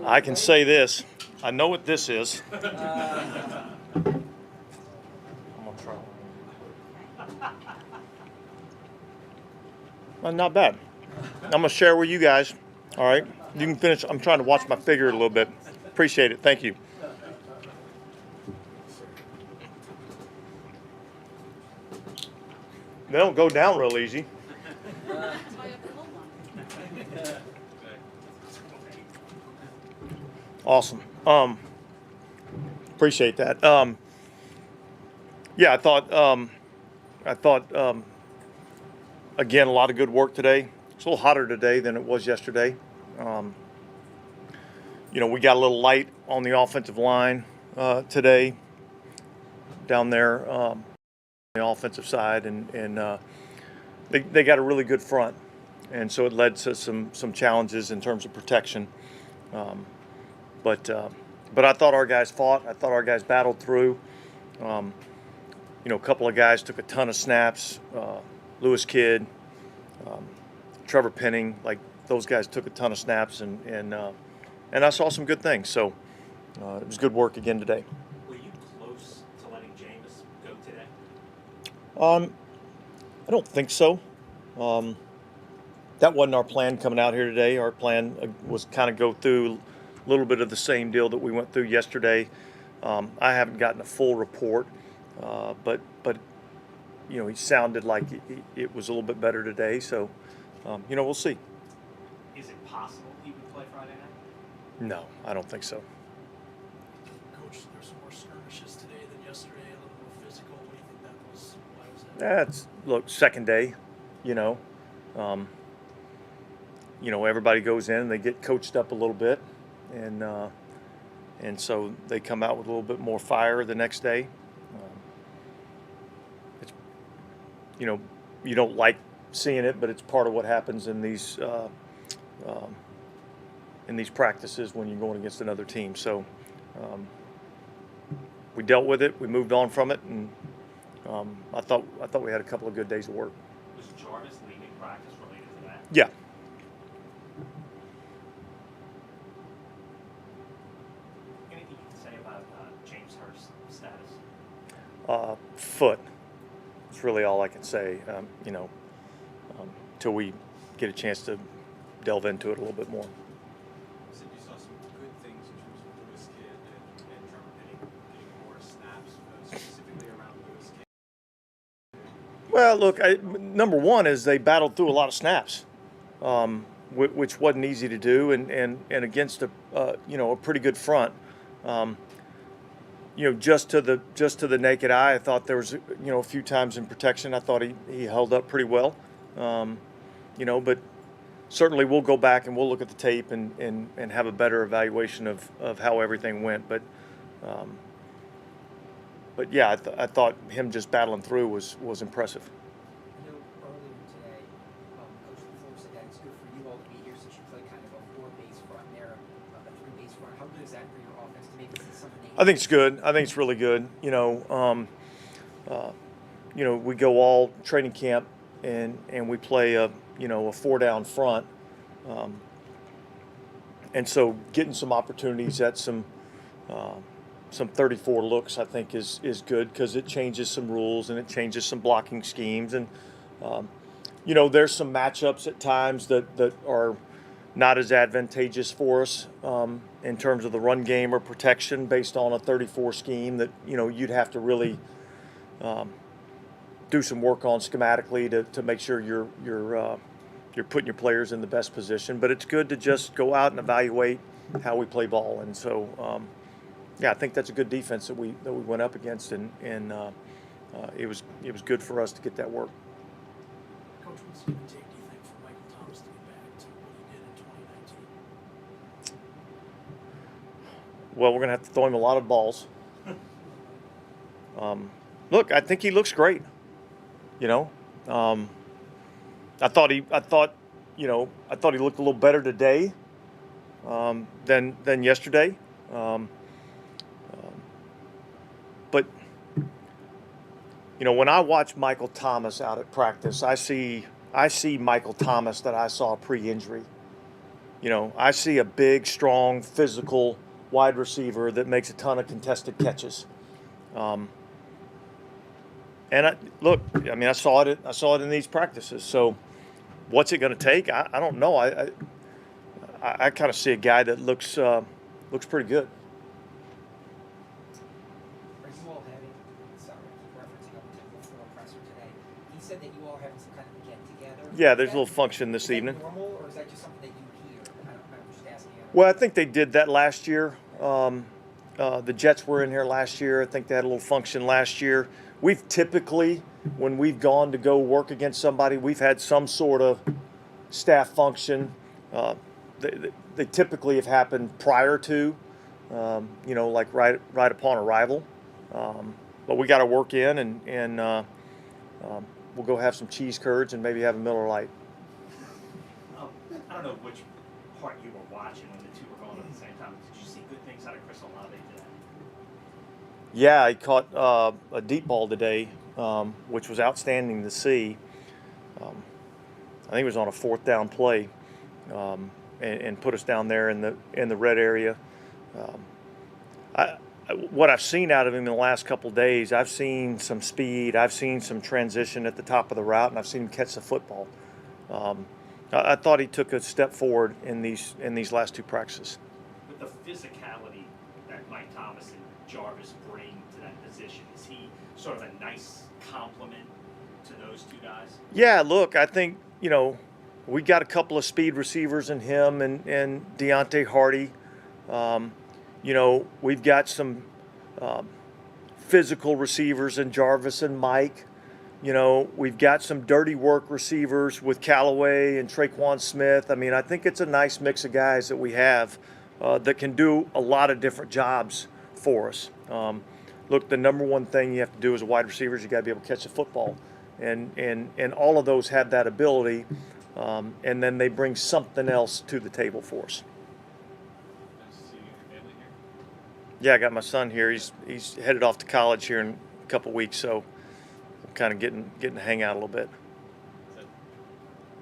I can say this. I know what this is. I'm gonna try. Not bad. I'm gonna share with you guys. All right, you can finish. I'm trying to watch my figure a little bit. Appreciate it. Thank you. They don't go down real easy. Awesome. Appreciate that. Yeah, I thought again, a lot of good work today. It's a little hotter today than it was yesterday. We got a little light on the offensive line today down there on the offensive side, and they got a really good front, and so it led to some challenges in terms of protection. But I thought our guys fought. I thought our guys battled through. A couple of guys took a ton of snaps. Lewis Kidd, Trevor Penning, like those guys took a ton of snaps, and I saw some good things. So it was good work again today. Were you close to letting Jameis go today? I don't think so. That wasn't our plan coming out here today. Our plan was kind of go through a little bit of the same deal that we went through yesterday. I haven't gotten a full report, but he sounded like it was a little bit better today. So, we'll see. Is it possible he would play Friday night? No, I don't think so. Coach, there's some more skirmishes today than yesterday, a little more physical. What do you think that was? Why was that? Look, second day, everybody goes in and they get coached up a little bit, and so they come out with a little bit more fire the next day. It's, you don't like seeing it, but it's part of what happens in these practices when you're going against another team. So we dealt with it. We moved on from it, and I thought we had a couple of good days of work. Was Jarvis leaving practice related to that? Yeah. Anything you can say about James Hurst's status? Foot. It's really all I can say. Till we get a chance to delve into it a little bit more. You said you saw some good things in terms of Lewis Kidd and Trevor Penning getting more snaps, specifically around Lewis Kidd. Well, look, number one is they battled through a lot of snaps, which wasn't easy to do, and against a pretty good front. Just to the naked eye, I thought there was a few times in protection I thought he held up pretty well. But certainly we'll go back and we'll look at the tape and have a better evaluation of how everything went. But yeah, I thought him just battling through was impressive. I know earlier today, Coach LaFleur said that it's good for you all to be here since you play kind of a 4-base front there, a 3-base front. How good is that for your offense to maybe see something? I think it's good. I think it's really good. We go all training camp and we play a 4-down front, and so getting some opportunities at some 34 looks I think is good because it changes some rules and it changes some blocking schemes, and there's some matchups at times that are not as advantageous for us in terms of the run game or protection based on a 34 scheme that you'd have to really do some work on schematically to make sure you're putting your players in the best position. But it's good to just go out and evaluate how we play ball, and so I think that's a good defense that we went up against, and it was good for us to get that work. Coach, what's it going to take, do you think, for Michael Thomas to get back to what he did in 2019? Well, we're going to have to throw him a lot of balls. Look, I think he looks great. I thought he looked a little better today than yesterday. But when I watch Michael Thomas out at practice, I see Michael Thomas that I saw pre-injury. You know, I see a big, strong, physical wide receiver that makes a ton of contested catches. And I saw it. I saw it in these practices. So, what's it going to take? I don't know. I kind of see a guy that looks pretty good. Are you all having, sorry, I keep referencing up to the floor presser today. He said that you all are having some kind of get together. Yeah, there's a little function this is that evening. normal, or is that just something that you hear? I'm just asking you. Well, I think they did that last year. The Jets were in here last year. I think they had a little function last year. We've typically, when we've gone to go work against somebody, we've had some sort of staff function. They typically have happened prior to, like right upon arrival. But we got to work in, and we'll go have some cheese curds and maybe have a Miller Lite. I don't know which part you were watching when the two were going at the same time. Did you see good things out of Chris Olave today? Yeah, he caught a deep ball today, which was outstanding to see. I think it was on a 4th down play, and put us down there in the red area. What I've seen out of him in the last couple days, I've seen some speed, I've seen some transition at the top of the route, and I've seen him catch the football. I thought he took a step forward in these last 2 practices. With the physicality that Mike Thomas and Jarvis bring to that position, is he sort of a nice complement to those 2 guys? Yeah, look, I think, we got a couple of speed receivers in him and Deontay Hardy. We've got some physical receivers in Jarvis and Mike. We've got some dirty work receivers with Callaway and Traquan Smith. I mean, I think it's a nice mix of guys that we have that can do a lot of different jobs for us. Look, the number one thing you have to do as a wide receiver is you got to be able to catch the football. And all of those have that ability, and then they bring something else to the table for us. Nice to see you and your family here. Yeah, I got my son here. He's headed off to college here in a couple weeks, so I'm kind of getting to hang out a little bit. Is that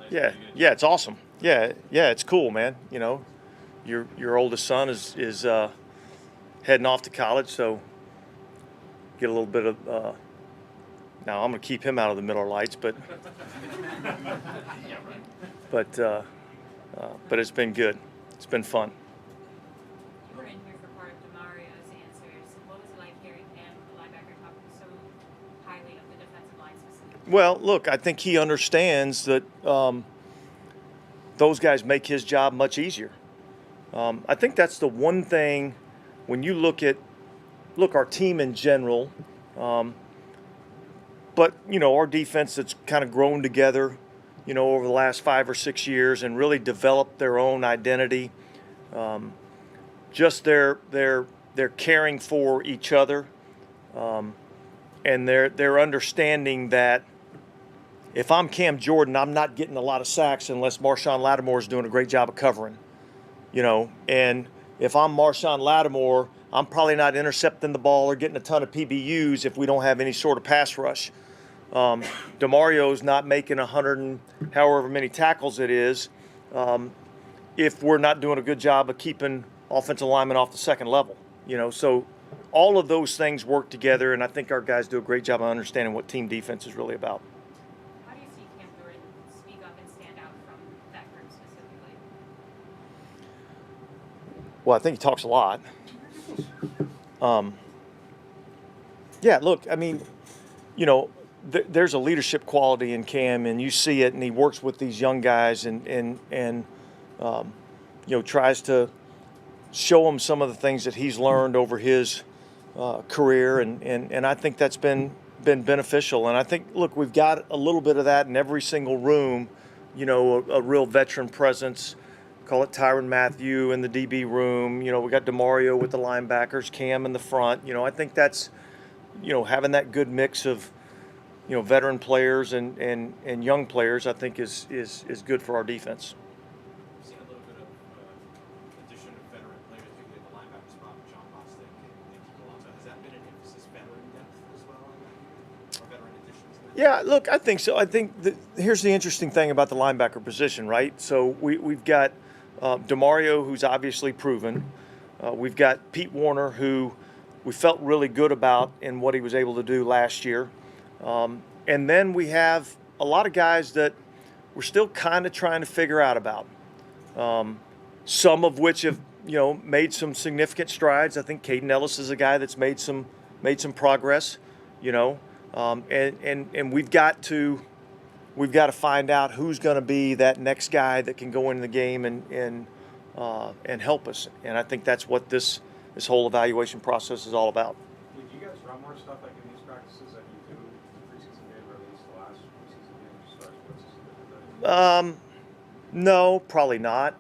nice Yeah, to meet you? yeah, it's awesome. Yeah, it's cool, man. Your oldest son is heading off to college, so get a little bit of. Now I'm gonna keep him out of the Miller Lights, but Yeah, right. but it's been good. It's been fun. You were in here for part of DeMario's answers. What was it like hearing him, the linebacker, talk so highly of the defensive line specifically? Well, look, I think he understands that those guys make his job much easier. I think that's the one thing when you look our team in general, but our defense that's kind of grown together, over the last 5 or 6 years and really developed their own identity. Just they're caring for each other, and they're understanding that if I'm Cam Jordan, I'm not getting a lot of sacks unless Marshawn Lattimore is doing a great job of covering. And if I'm Marshawn Lattimore, I'm probably not intercepting the ball or getting a ton of PBUs if we don't have any sort of pass rush. DeMario's not making 100 and however many tackles it is if we're not doing a good job of keeping offensive linemen off the second level. So all of those things work together, and I think our guys do a great job of understanding what team defense is really about. How do you see Cam Jordan speak up and stand out from that group specifically? Well, I think he talks a lot. Yeah, look, I mean, there's a leadership quality in Cam, and you see it, and he works with these young guys and tries to show them some of the things that he's learned over his career, and I think that's been beneficial. And I think, look, we've got a little bit of that in every single room, a real veteran presence. Call it Tyrann Mathieu in the DB room. We got DeMario with the linebackers, Cam in the front. I think that's, having that good mix of, veteran players and young players, I think is good for our defense. We've seen a little bit of addition of veteran players, particularly at the linebacker spot with John Bostic and Kiko Alonso. Has that been an emphasis, veteran depth as well, or veteran additions? Yeah, look, I think so. I think here's the interesting thing about the linebacker position, right? So we've got DeMario, who's obviously proven. We've got Pete Warner, who we felt really good about in what he was able to do last year. And then we have a lot of guys that we're still kind of trying to figure out about. Some of which have, made some significant strides. I think Caden Ellis is a guy that's made some progress, and we've got to find out who's going to be that next guy that can go into the game and help us. And I think that's what this whole evaluation process is all about. Did you guys run more stuff like in these practices that you do the preseason game or at least the last preseason game just starts with this? No, probably not.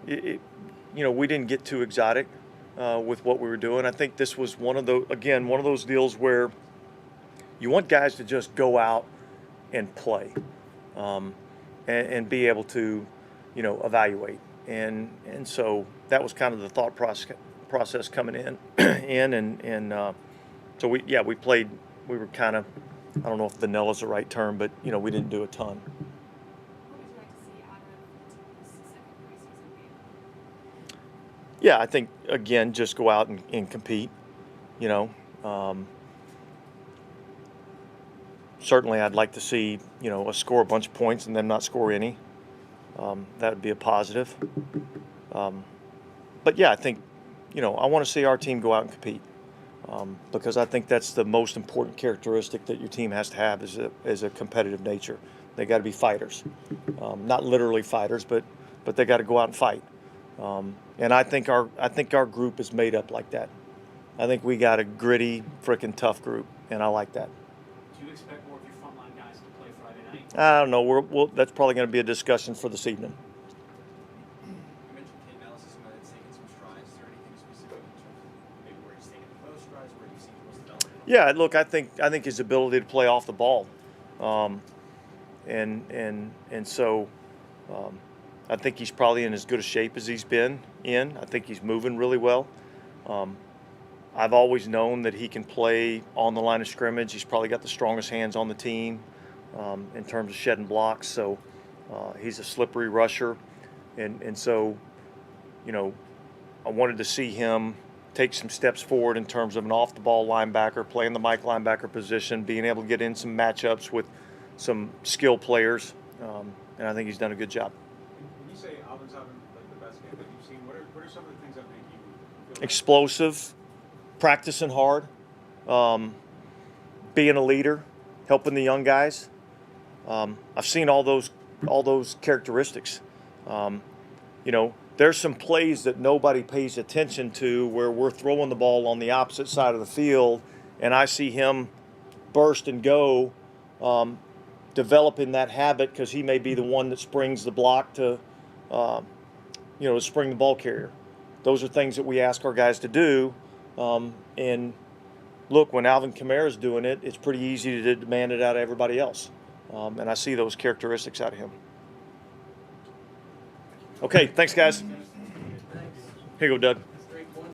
We didn't get too exotic with what we were doing. I think this was one of those deals where you want guys to just go out and play, and be able to, evaluate. And so that was kind of the thought process coming in, so we played. We were kind of, I don't know if vanilla is the right term, but we didn't do a ton. What would you like to see out of this second preseason game? Yeah, I think again, just go out and compete. Certainly, I'd like to see us score a bunch of points and then not score any. That would be a positive. But yeah, I think I want to see our team go out and compete, because I think that's the most important characteristic that your team has to have is a competitive nature. They got to be fighters, not literally fighters, but they got to go out and fight. And I think our group is made up like that. I think we got a gritty, frickin' tough group, and I like that. Do you expect more of your frontline guys to play Friday night? I don't know. That's probably going to be a discussion for this evening. You mentioned Caden Ellis as somebody that's taken some strides. Is there anything specific in terms of maybe where he's taken the most strides, where you've seen the most development? Yeah, look, I think his ability to play off the ball, and so I think he's probably in as good a shape as he's been in. I think he's moving really well. I've always known that he can play on the line of scrimmage. He's probably got the strongest hands on the team in terms of shedding blocks. So he's a slippery rusher, and so I wanted to see him take some steps forward in terms of an off-the-ball linebacker, playing the Mike linebacker position, being able to get in some matchups with some skill players, and I think he's done a good job. When you say Alvin's having like the best game that you've seen, what are some of the things that make you feel like Explosive, practicing hard, being a leader, helping the young guys. I've seen all those characteristics. There's some plays that nobody pays attention to where we're throwing the ball on the opposite side of the field, and I see him burst and go, developing that habit because he may be the one that springs the block to spring the ball carrier. Those are things that we ask our guys to do. And look, when Alvin Kamara's doing it, it's pretty easy to demand it out of everybody else. And I see those characteristics out of him. Okay, thanks, guys. Here you go, Doug.